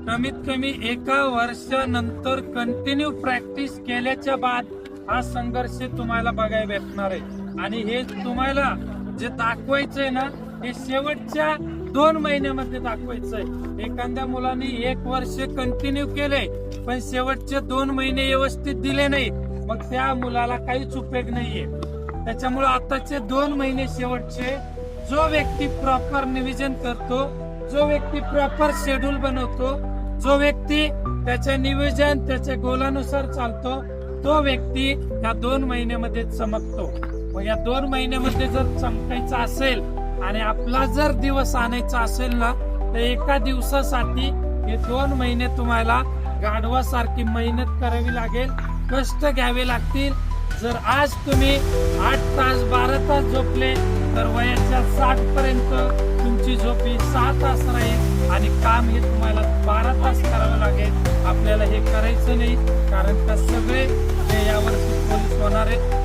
कमीत कमी एका वर्षानंतर कंटिन्यू प्रॅक्टिस केल्याच्या बाद हा संघर्ष तुम्हाला बघायला भेटणार आहे। आणि हे तुम्हाला जे दाखवायचंय ना, हे शेवटच्या 2 महिन्यामध्ये दाखवायचंय। एखाद्या मुलाने 1 वर्ष कंटिन्यू केले पण शेवटचे 2 महिने व्यवस्थित दिले नाही, मग त्या मुलाला काहीच उपयोग नाहीये। त्याच्यामुळे आताचे 2 महिने शेवटचे, जो व्यक्ती प्रॉपर नियोजन करतो, जो व्यक्ती प्रॉपर शेड्यूल बनवतो, जो व्यक्ती त्याच्या नियोजन त्याच्या गोलानुसार चालतो, तो व्यक्ती या 2 महिन्यामध्ये चमकतो। मग या 2 महिन्यामध्ये जर चमकायचं असेल आणि आपला जर दिवस आणायचा असेल ना, तर एका दिवसासाठी हे 2 महिने तुम्हाला गाढवासारखी मेहनत करावी लागेल, कष्ट घ्यावे लागतील। जर आज तुम्ही 8 तास 12 तास झोपले तर वयाच्या 60 पर्यंत तुमची झोप ही 6 तास राहील आणि काम हे तुम्हाला 12 तास करावं लागेल। आपल्याला हे करायचं नाही, कारण का सगळे जे यावर्षी पोलीस होणार आहेत